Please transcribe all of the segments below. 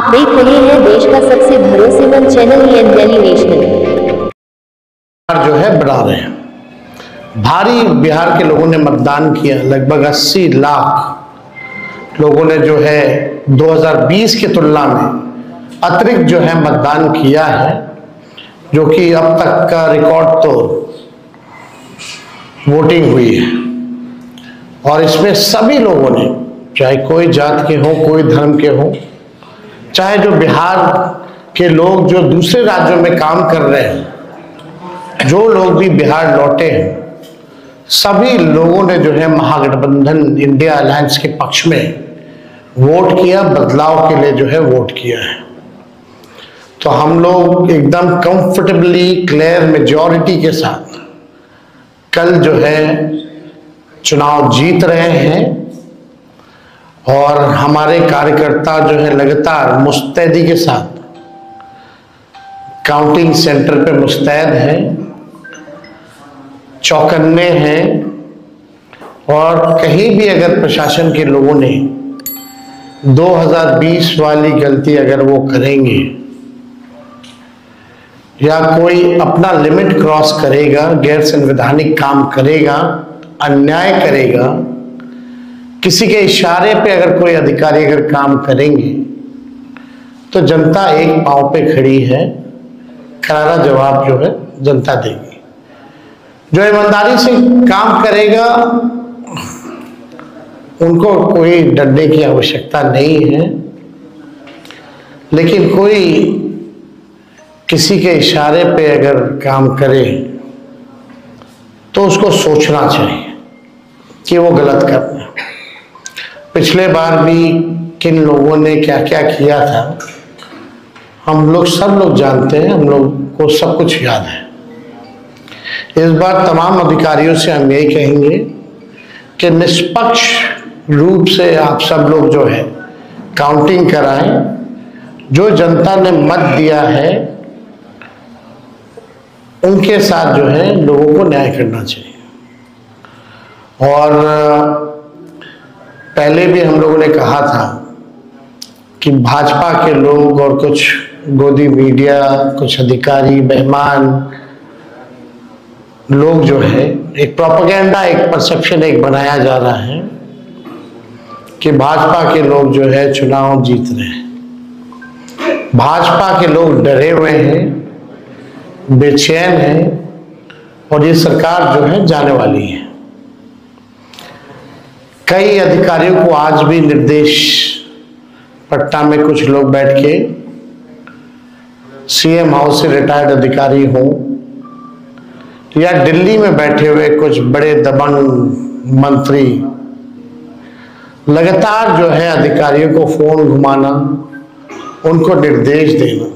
आप देख रहे हैं देश का सबसे भरोसेमंद चैनल दिल्ली नेशनल। जो है बढ़ा रहे हैं। भारी बिहार के लोगों ने मतदान किया, लगभग 80 लाख लोगों ने जो है 2020 की तुलना में अतिरिक्त जो है मतदान किया है, जो कि अब तक का रिकॉर्ड तो वोटिंग हुई है। और इसमें सभी लोगों ने, चाहे कोई जात के हो, कोई धर्म के हो, चाहे जो बिहार के लोग जो दूसरे राज्यों में काम कर रहे हैं, जो लोग भी बिहार लौटे हैं, सभी लोगों ने जो है महागठबंधन इंडिया अलायंस के पक्ष में वोट किया, बदलाव के लिए जो है वोट किया है। तो हम लोग एकदम कंफर्टेबली क्लियर मेजॉरिटी के साथ कल जो है चुनाव जीत रहे हैं। और हमारे कार्यकर्ता जो है लगातार मुस्तैदी के साथ काउंटिंग सेंटर पे मुस्तैद हैं, चौकन्ने हैं। और कहीं भी अगर प्रशासन के लोगों ने 2020 वाली गलती अगर वो करेंगे या कोई अपना लिमिट क्रॉस करेगा, गैर संवैधानिक काम करेगा, अन्याय करेगा, किसी के इशारे पे अगर कोई अधिकारी अगर काम करेंगे, तो जनता एक पांव पे खड़ी है, करारा जवाब जो है जनता देगी। जो ईमानदारी से काम करेगा उनको कोई डरने की आवश्यकता नहीं है, लेकिन कोई किसी के इशारे पे अगर काम करे तो उसको सोचना चाहिए कि वो गलत कर रहे हैं। पिछले बार भी किन लोगों ने क्या क्या किया था हम लोग सब लोग जानते हैं, हम लोग को सब कुछ याद है। इस बार तमाम अधिकारियों से हम यही कहेंगे कि निष्पक्ष रूप से आप सब लोग जो है काउंटिंग कराएं। जो जनता ने मत दिया है उनके साथ जो है लोगों को न्याय करना चाहिए। और पहले भी हम लोगों ने कहा था कि भाजपा के लोग और कुछ गोदी मीडिया, कुछ अधिकारी, मेहमान लोग जो है एक प्रोपेगेंडा, एक परसेप्शन एक बनाया जा रहा है कि भाजपा के लोग जो है चुनाव जीत रहे हैं। भाजपा के लोग डरे हुए हैं, बेचैन हैं, और ये सरकार जो है जाने वाली है। कई अधिकारियों को आज भी निर्देश, पटना में कुछ लोग बैठ के सीएम हाउस से रिटायर्ड अधिकारी हों या दिल्ली में बैठे हुए कुछ बड़े दबंग मंत्री लगातार जो है अधिकारियों को फोन घुमाना, उनको निर्देश देना।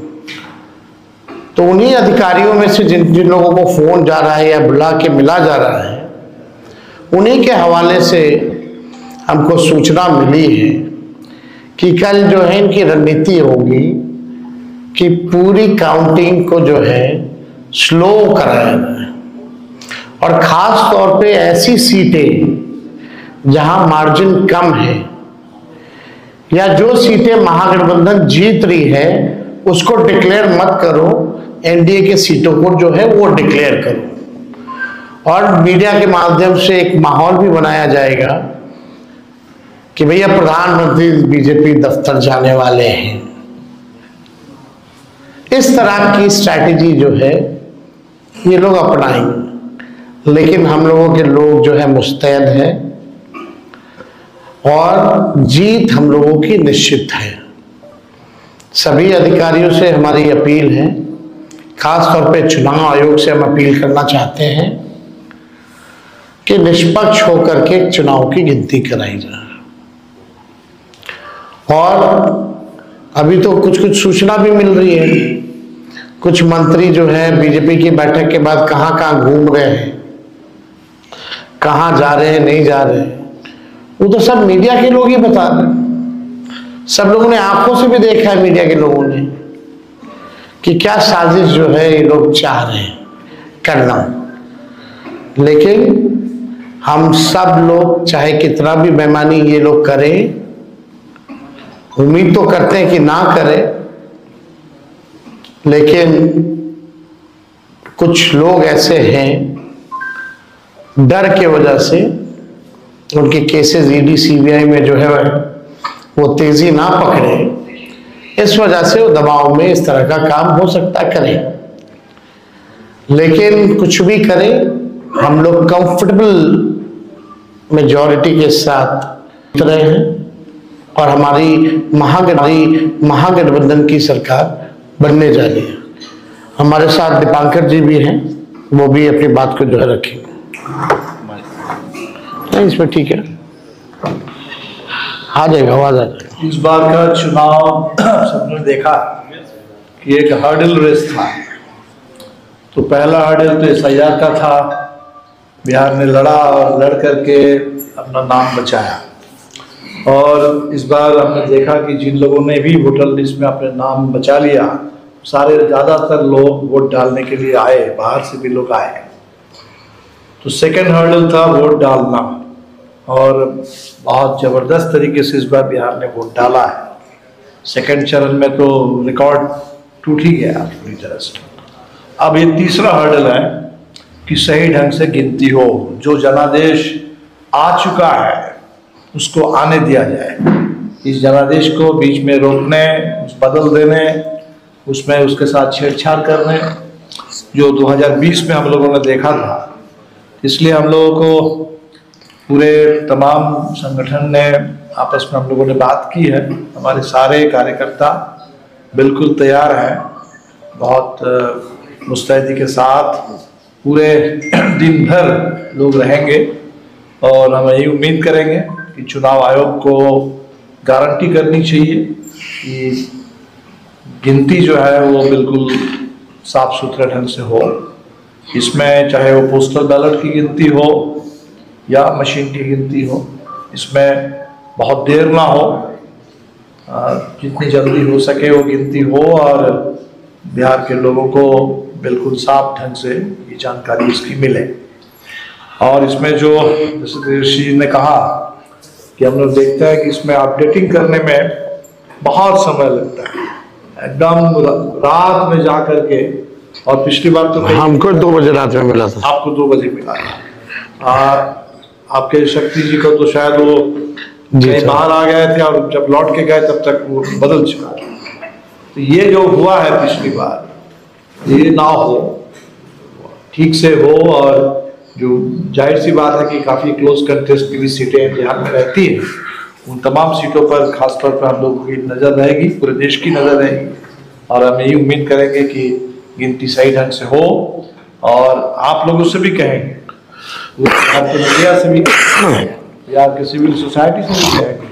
तो उन्हीं अधिकारियों में से जिन जिन लोगों को फोन जा रहा है या बुला के मिला जा रहा है, उन्हीं के हवाले से हमको सूचना मिली है कि कल जो है इनकी रणनीति होगी कि पूरी काउंटिंग को जो है स्लो कराया जाए, और खास तौर पे ऐसी सीटें जहां मार्जिन कम है या जो सीटें महागठबंधन जीत रही है उसको डिक्लेयर मत करो, एनडीए के सीटों को जो है वो डिक्लेयर करो। और मीडिया के माध्यम से एक माहौल भी बनाया जाएगा कि भैया प्रधानमंत्री बीजेपी दफ्तर जाने वाले हैं। इस तरह की स्ट्रैटेजी जो है ये लोग अपनाएंगे, लेकिन हम लोगों के लोग जो है मुस्तैद हैं और जीत हम लोगों की निश्चित है। सभी अधिकारियों से हमारी अपील है, खास तौर पे चुनाव आयोग से हम अपील करना चाहते हैं कि निष्पक्ष होकर के चुनाव की गिनती कराई जाए। और अभी तो कुछ कुछ सूचना भी मिल रही है, कुछ मंत्री जो है बीजेपी की बैठक के बाद कहां कहां घूम रहे हैं, कहां जा रहे हैं, नहीं जा रहे हैं, वो तो सब मीडिया के लोग ही बता रहे हैं। सब लोगों ने आंखों से भी देखा है, मीडिया के लोगों ने, कि क्या साजिश जो है ये लोग चाह रहे हैं करना। लेकिन हम सब लोग चाहे कितना भी बेईमानी ये लोग करें, उम्मीद तो करते हैं कि ना करें, लेकिन कुछ लोग ऐसे हैं डर के वजह से उनके केसेस ईडी सीबीआई में जो है वो तेजी ना पकड़े, इस वजह से वो दबाव में इस तरह का काम हो सकता करें। लेकिन कुछ भी करें, हम लोग कंफर्टेबल मेजॉरिटी के साथ रहे हैं और हमारी महागठबंधन की सरकार बनने जा रही है। हमारे साथ दीपांकर जी भी हैं, वो भी अपनी बात को जो है रखेंगे। नहीं, इसमें ठीक है, आ जाएगा, आवाज आ जाएगा। इस बार का चुनाव सबने देखा कि एक हर्डल रेस था। तो पहला हर्डल तो SIR का था, बिहार ने लड़ा और लड़ करके अपना नाम बचाया। और इस बार हमने देखा कि जिन लोगों ने भी वोटर लिस्ट में अपने नाम बचा लिया, सारे ज़्यादातर लोग वोट डालने के लिए आए, बाहर से भी लोग आए। तो सेकेंड हर्डल था वोट डालना, और बहुत ज़बरदस्त तरीके से इस बार बिहार ने वोट डाला है। सेकेंड चरण में तो रिकॉर्ड टूट ही गया पूरी तरह से। अब ये तीसरा हर्डल है कि सही ढंग से गिनती हो, जो जनादेश आ चुका है उसको आने दिया जाए। इस जनादेश को बीच में रोकने, बदल देने, उसमें उसके साथ छेड़छाड़ करने, जो 2020 में हम लोगों ने देखा था। इसलिए हम लोगों को पूरे तमाम संगठन ने आपस में हम लोगों ने बात की है। हमारे सारे कार्यकर्ता बिल्कुल तैयार हैं, बहुत मुस्तैदी के साथ पूरे दिन भर लोग रहेंगे। और हम यही उम्मीद करेंगे कि चुनाव आयोग को गारंटी करनी चाहिए कि गिनती जो है वो बिल्कुल साफ सुथरे ढंग से हो। इसमें चाहे वो पोस्टल बैलेट की गिनती हो या मशीन की गिनती हो, इसमें बहुत देर ना हो, जितनी जल्दी हो सके वो गिनती हो और बिहार के लोगों को बिल्कुल साफ ढंग से ये जानकारी इसकी मिले। और इसमें जो जैसे दिनेश जी ने कहा कि हम लोग देखते हैं कि इसमें अपडेटिंग करने में बहुत समय लगता है, एकदम रात में जा करके। और पिछली बार तो हमको 2 बजे रात में मिला था, आपको 2 बजे मिला था। आपके शक्ति जी को तो शायद वो कहीं बाहर आ गए थे और जब लौट के गए तब तक वो बदल चुका। तो ये जो हुआ है पिछली बार, ये ना हो, ठीक से हो। और जो जाहिर सी बात है कि काफ़ी क्लोज कंटेस्ट की भी सीटें बिहार में रहती हैं, उन तमाम सीटों पर खासतौर पर हम लोगों की नज़र रहेगी, पूरे देश की नज़र रहेगी। और हम यही उम्मीद करेंगे कि गिनती सही ढंग से हो। और आप लोगों से भी कहेंगे, आपके मीडिया से भी कहेंगे या आपके सिविल सोसाइटी से भी कहेंगे,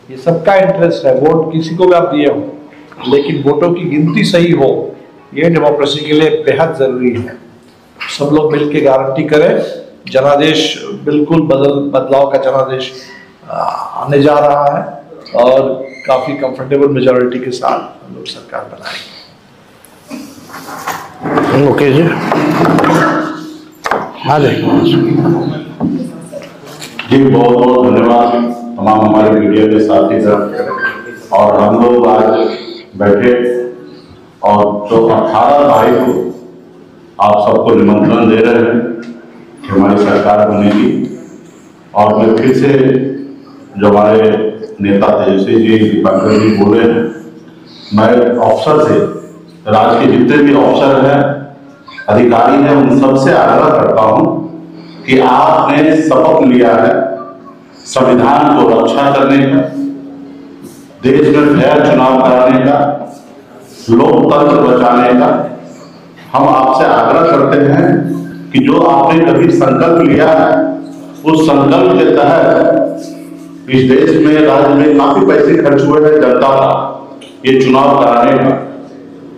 ये सबका इंटरेस्ट है। वोट किसी को भी आप दिए हो, लेकिन वोटों की गिनती सही हो, ये डेमोक्रेसी के लिए बेहद ज़रूरी है। सब लोग मिलकर गारंटी करें। जनादेश बिल्कुल बदलाव का जनादेश आने जा रहा है और काफ़ी कंफर्टेबल मेजॉरिटी के साथ हम लोग सरकार बनाएंगे। ओके जी, आ जाएगा जी। बहुत बहुत धन्यवाद तमाम हमारे मीडिया के साथी सर। और हम लोग आज बैठे और जो 18 तारीख को आप सबको निमंत्रण दे रहे हैं कि हमारी सरकार बनेगी। और मैं फिर से जो हमारे नेता तेजस्वी जी, दीपांकर जी बोले हैं, मैं अफसर से, राज्य के जितने भी अफसर हैं, अधिकारी हैं, उन सबसे आग्रह करता हूं कि आपने शपथ लिया है संविधान को रक्षा करने का, देश में फेयर चुनाव कराने का, लोकतंत्र बचाने का। हम आपसे आग्रह करते हैं कि जो आपने कभी संकल्प लिया है, उस संकल्प के तहत इस देश में, राज्य में काफी पैसे खर्च हुए हैं जनता का ये चुनाव कराने का।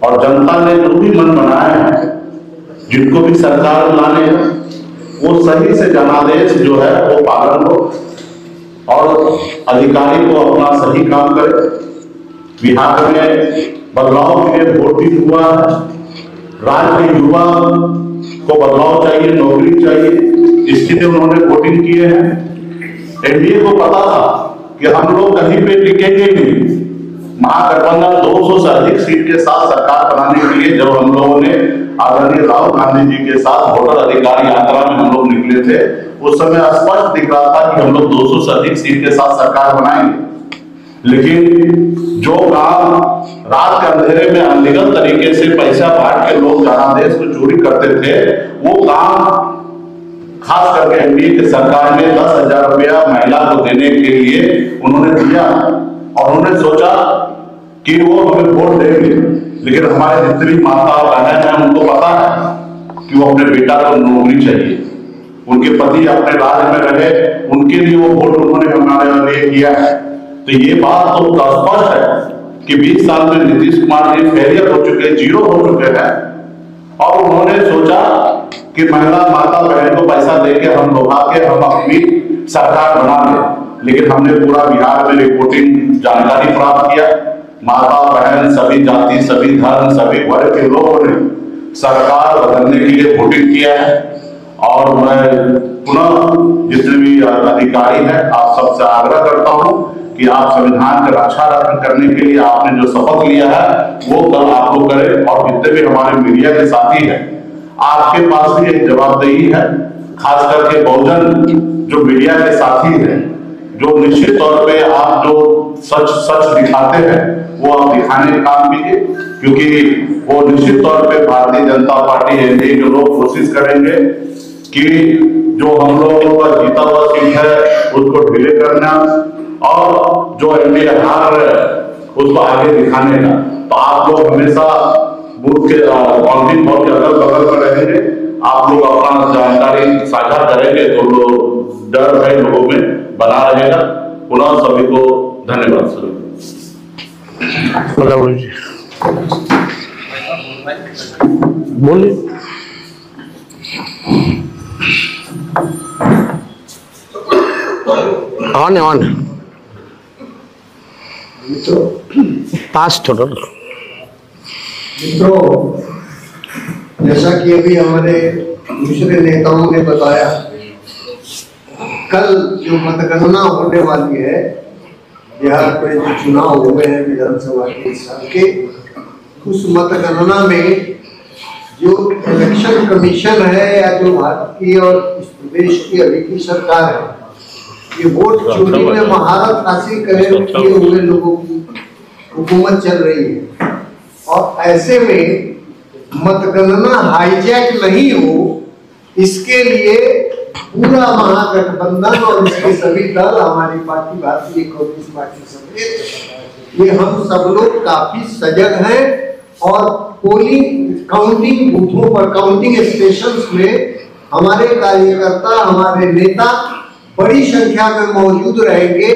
और जनता ने जो भी मन बनाया है, जिनको भी सरकार लाने हैं, वो सही से जनादेश जो है वो पालन हो और अधिकारी को अपना सही काम करे। बिहार में बदलाव के लिए वोटिंग हुआ है, राज्य के युवा को बदलाव चाहिए, नौकरी चाहिए, इसके लिए उन्होंने वोटिंग किए हैं। एनडीए को पता था कि हम लोग कहीं पे टिकेंगे नहीं, महागठबंधन 200 से अधिक सीट के साथ सरकार बनाने के लिए जब हम लोगों ने आदरणीय राहुल गांधी जी के साथ वोटर अधिकार यात्रा में हम लोग निकले थे, उस समय स्पष्ट दिख रहा था कि हम लोग 200 से अधिक सीट के साथ सरकार बनाएंगे। लेकिन जो काम रात के अंधेरे में अनलीगल तरीके से पैसा बांट के लोग जनादेश को चोरी करते थे, वो काम खास करके एनडीए की सरकार ने 10,000 रुपया महिला को देने के लिए उन्होंने दिया और उन्होंने सोचा कि वो हमें वोट देंगे। लेकिन हमारे जितनी माता बहन है उनको पता है कि वो अपने बेटा को नौकरी चाहिए, उनके पति अपने राज्य में रहे, उनके लिए वो वोट उन्होंने हमारे लिए किया है। तो ये बात तो स्पष्ट है कि 20 साल में नीतीश कुमार जी फेलियर हो चुके, जीरो हो चुके हैं और उन्होंने सोचा कि महिला माता बहन को पैसा देके हम लोहा के हम अपनी सरकार बना लें। लेकिन हमने पूरा बिहार में रिपोर्टिंग जानकारी प्राप्त किया, माता बहन सभी जाति सभी धर्म सभी वर्ग के लोगों ने सरकार बदलने के लिए वोटिंग किया है। और मैं पुनः जितने भी अधिकारी हैं आप सबसे आग्रह करता हूं कि आप संविधान की रक्षा करने के लिए आपने जो शपथ लिया है वो कल आप लोग करें। और जितने भी हमारे मीडिया के साथी हैं आपके पास भी एक जवाबदेही है, खास करके बहुजन जो मीडिया के साथी हैं, जो निश्चित तौर पे आप जो सच दिखाते हैं वो आप दिखाने का काम कीजिए, क्योंकि वो निश्चित तौर पे भारतीय जनता पार्टी एनडीए के लोग कोशिश करेंगे कि जो हम लोगों का जीता हुआ सीट है उसको ढीले करना और जो एनडीए हार रहे उसको आगे दिखाने का। तो आप लोग हमेशा बूथ के काउंटिंग हॉल के अगल बगल में रहेंगे, आप लोग अपना जानकारी साझा करेंगे तो लोग डर भय लोगों में बना रहेगा। पुनः सभी को धन्यवाद सर। बोलिए। ऑन पास टोटल मित्रों, जैसा कि अभी हमारे दूसरे नेताओं ने बताया, कल जो मतगणना होने वाली है बिहार में, जो चुनाव हुए हैं विधानसभा के इस साल के, उस मतगणना में जो इलेक्शन कमीशन है या जो भारत की और इस प्रदेश की अभी की सरकार है, ये वोट चोरी में महारत हासिल किए हुए लोगों की हुकूमत चल रही है। और ऐसे में मतगणना हाईजैक नहीं हो, इसके लिए पूरा महागठबंधन और इसके सभी दल, हमारी पार्टी भारतीय कम्युनिस्ट पार्टी समेत, ये हम सब लोग काफी सजग हैं और पोलिंग काउंटिंग बूथों पर, काउंटिंग स्टेशंस में हमारे कार्यकर्ता, हमारे नेता बड़ी संख्या में मौजूद रहेंगे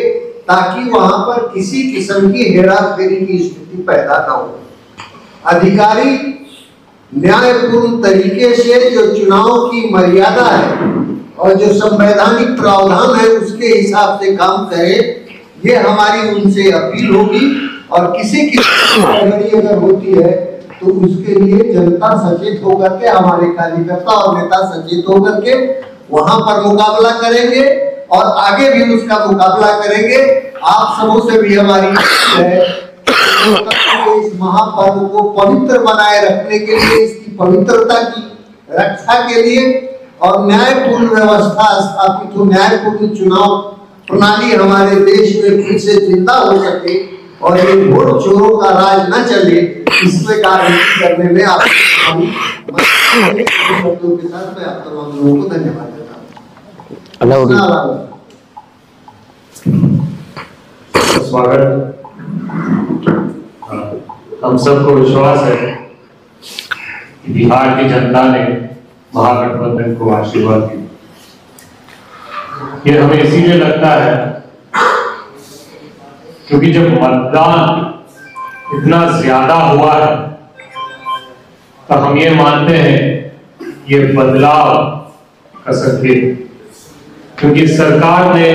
ताकि वहां पर किसी किस्म की हेराफेरी की स्थिति पैदा न हो। अधिकारी न्यायपूर्ण तरीके से जो चुनाव की मर्यादा है और जो संवैधानिक प्रावधान है उसके हिसाब से काम करें, ये हमारी उनसे अपील होगी। और किसी की अगर होती है तो उसके लिए जनता सचेत होकर के, हमारे कार्यकर्ता और नेता सचेत होकर के वहां पर मुकाबला करेंगे और आगे भी उसका मुकाबला करेंगे। आप सबों से भी हमारी है इस महापर्व को पवित्र बनाए रखने के लिए, इसकी पवित्रता की रक्षा के लिए और न्यायपूर्ण व्यवस्था स्थापित हो, न्यायपूर्ण चुनाव प्रणाली हमारे देश में फिर से जिंदा हो सके और ये वोट चोरों का राज न चले, इसमें कार्य करने में आप शब्दों के साथ मैं आप तमाम लोगों को धन्यवाद देता हूँ। स्वागत। हम सबको विश्वास है कि बिहार की जनता ने महागठबंधन को आशीर्वाद दिया। ये हमें इसीलिए लगता है क्योंकि जब मतदान इतना ज्यादा हुआ है तो हम ये मानते हैं ये बदलाव का संकेत, क्योंकि सरकार ने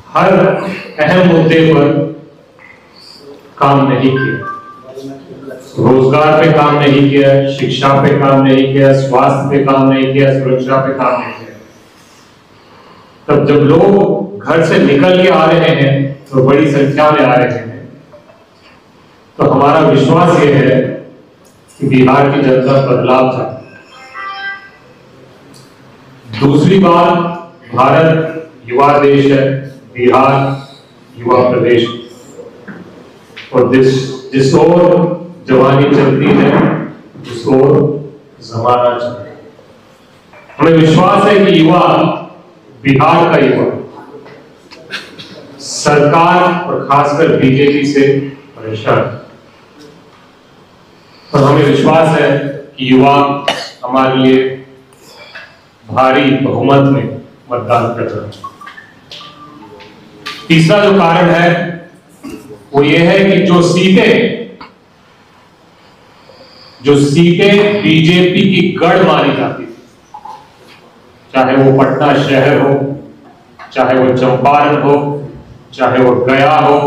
हर अहम मुद्दे पर काम नहीं किया, रोजगार पे काम नहीं किया, शिक्षा पे काम नहीं किया, स्वास्थ्य पे काम नहीं किया, सुरक्षा पे काम नहीं किया। तब जब लोग घर से निकल के आ रहे हैं तो बड़ी संख्या में आ रहे हैं तो हमारा विश्वास ये है कि बिहार की जनता बदलाव चाहती है। दूसरी बात, भारत युवा देश है, बिहार युवा प्रदेश, और जिस ओर जवानी चलती है उस ओर जमाना चलता है। हमें विश्वास है कि युवा, बिहार का युवा सरकार और खासकर बीजेपी से परेशान है, और हमें विश्वास है कि युवा हमारे लिए भारी बहुमत में मतदान कर रहे हैं। तीसरा जो कारण है वो ये है कि जो सीटें बीजेपी की गढ़ मानी जाती थी, चाहे वो पटना शहर हो, चाहे वो चंपारण हो, चाहे वो गया हो,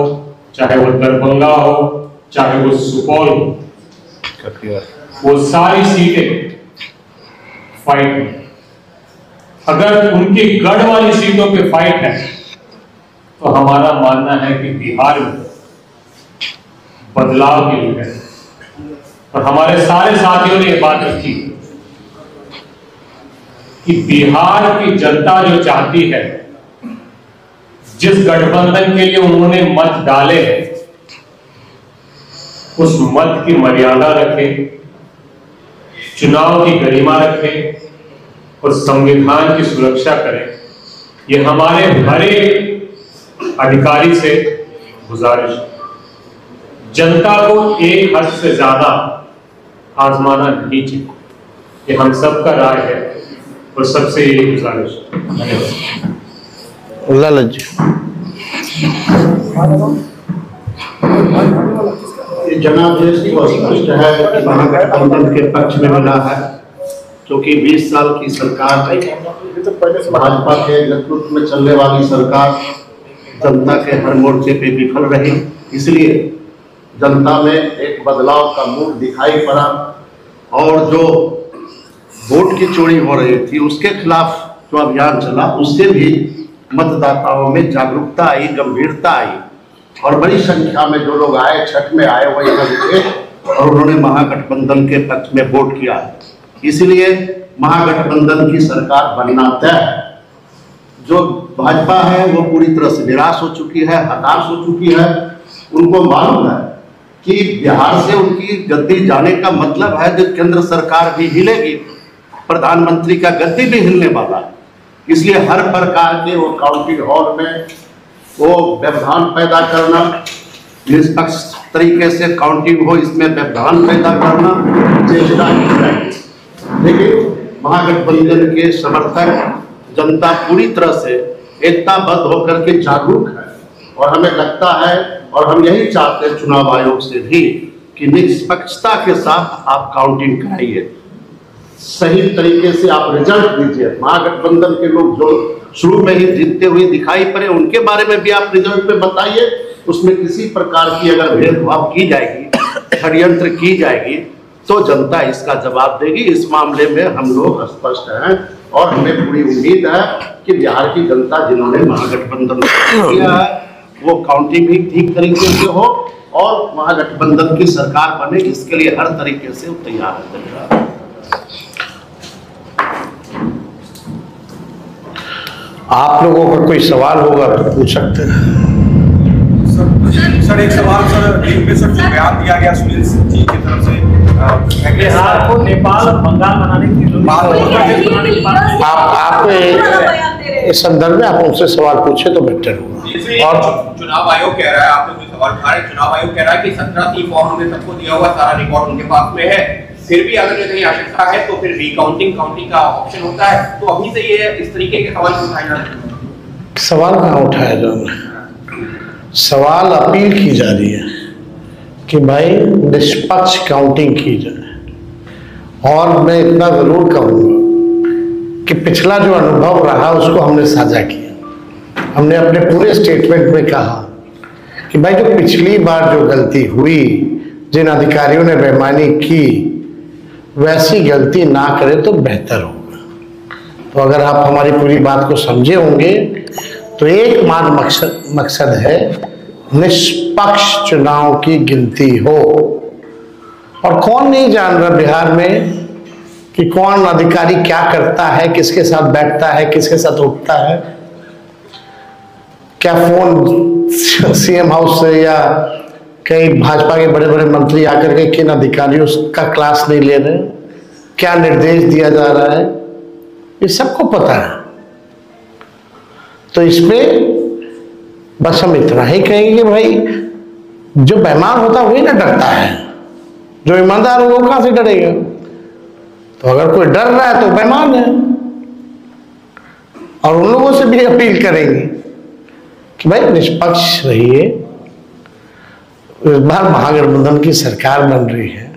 चाहे वो दरभंगा हो, चाहे वो सुपौल हो, वो सारी सीटें फाइट में। अगर उनकी गढ़ वाली सीटों पे फाइट है तो हमारा मानना है कि बिहार में बदलाव की लिए है, और हमारे सारे साथियों ने यह बात रखी कि बिहार की जनता जो चाहती है, जिस गठबंधन के लिए उन्होंने मत डाले हैं, उस मत की मर्यादा रखें, चुनाव की गरिमा रखें और संविधान की सुरक्षा करें। ये हमारे हर एक अधिकारी से गुजारिश है। जनता को एक हद से ज्यादा आजमाना नहीं चाहिए, ये हम सबका राय है और सबसे यही गुजारिश है। ललित जी, जनादेश को स्पष्ट है कि महागठबंधन के पक्ष में मिला है, क्योंकि 20 साल की सरकार भाजपा के नेतृत्व में चलने वाली सरकार जनता के हर मोर्चे पे विफल रही। इसलिए जनता में एक बदलाव का मूड दिखाई पड़ा, और जो वोट की चोरी हो रही थी उसके खिलाफ जो अभियान चला, उससे भी मतदाताओं में जागरूकता आई, गंभीरता आई, और बड़ी संख्या में जो लोग आए, छठ में आए, वो यहाँ रुके और उन्होंने महागठबंधन के पक्ष में वोट किया। इसलिए महागठबंधन की सरकार बनना तय है। जो भाजपा है वो पूरी तरह से निराश हो चुकी है, हताश हो चुकी है। उनको मालूम है कि बिहार से उनकी गद्दी जाने का मतलब है कि केंद्र सरकार भी हिलेगी, प्रधानमंत्री का गद्दी भी हिलने वाला है। इसलिए हर प्रकार के वो काउंटिंग हॉल में वो व्यवधान पैदा करना, निष्पक्ष तरीके से काउंटिंग हो, इसमें व्यवधान पैदा करना चेष्टा की जाएगी। लेकिन महागठबंधन के समर्थक, जनता पूरी तरह से एकताबद्ध होकर के जागरूक है, और हमें लगता है और हम यही चाहते हैं चुनाव आयोग से भी कि निष्पक्षता के साथ आप काउंटिंग कराइए, सही तरीके से आप रिजल्ट दीजिए। महागठबंधन के लोग जो शुरू में ही जीतते हुए दिखाई पड़े, उनके बारे में भी आप रिजल्ट पे बताइए। उसमें किसी प्रकार की अगर भेदभाव की जाएगी, षड्यंत्र की जाएगी, तो जनता इसका जवाब देगी। इस मामले में हम लोग स्पष्ट हैं, और हमें पूरी उम्मीद है कि बिहार की जनता जिन्होंने महागठबंधन किया है वो काउंटिंग भी ठीक तरीके से हो और महागठबंधन की सरकार बने, इसके लिए हर तरीके से वो तैयार है। आप लोगों का कोई सवाल होगा तो पूछ सकते हैं। सर एक सवाल सर, लीग में सर जो बयान दिया गया सुनील सिंह जी की तरफ से बिहार को नेपाल और बंगाल बनाने की आप इस संदर्भ में आप उनसे सवाल पूछे तो बेहतर होगा। और चुनाव आयोग कह रहा है, आप लोग जो सवाल उठा रहे हैं, चुनाव आयोग कह रहा है कि 17 फॉर्म हमने सबको दिया हुआ, सारा रिकॉर्ड उनके पास में है, फिर भी अगर कहीं आवश्यकता है तो फिर रिकाउंटिंग का ऑप्शन होता है। तो अभी से ये इस तरीके के सवाल उठाए जा रहे हैं। सवाल कहाँ उठाया जा रहा है? सवाल अपील की जा रही है कि भाई निष्पक्ष काउंटिंग की जाए। और मैं इतना जरूर कहूँगा कि पिछला जो अनुभव रहा उसको हमने साझा किया। हमने अपने पूरे स्टेटमेंट में कहा कि भाई जो पिछली बार जो गलती हुई, जिन अधिकारियों ने बेईमानी की, वैसी गलती ना करे तो बेहतर होगा। तो अगर आप हमारी पूरी बात को समझे होंगे तो एक मकसद है निष्पक्ष चुनाव की गिनती हो। और कौन नहीं जान रहा बिहार में कि कौन अधिकारी क्या करता है, किसके साथ बैठता है, किसके साथ उठता है। क्या फोन सीएम हाउस से या कई भाजपा के बड़े बड़े मंत्री आकर के किन अधिकारियों का क्लास नहीं ले रहे, क्या निर्देश दिया जा रहा है, ये सबको पता है। तो इसमें बस हम इतना ही कहेंगे कि भाई जो बेईमान होता है वही ना डरता है, जो ईमानदार हो वो कहां से डरेगा। तो अगर कोई डर रहा है तो बेईमान है। और उन लोगों से भी अपील करेंगे कि भाई निष्पक्ष रहिए। इस बार महागठबंधन की सरकार बन रही है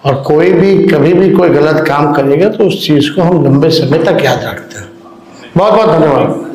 और कोई भी कभी भी कोई गलत काम करेगा तो उस चीज को हम लंबे समय तक याद रखते हैं। बहुत बहुत धन्यवाद।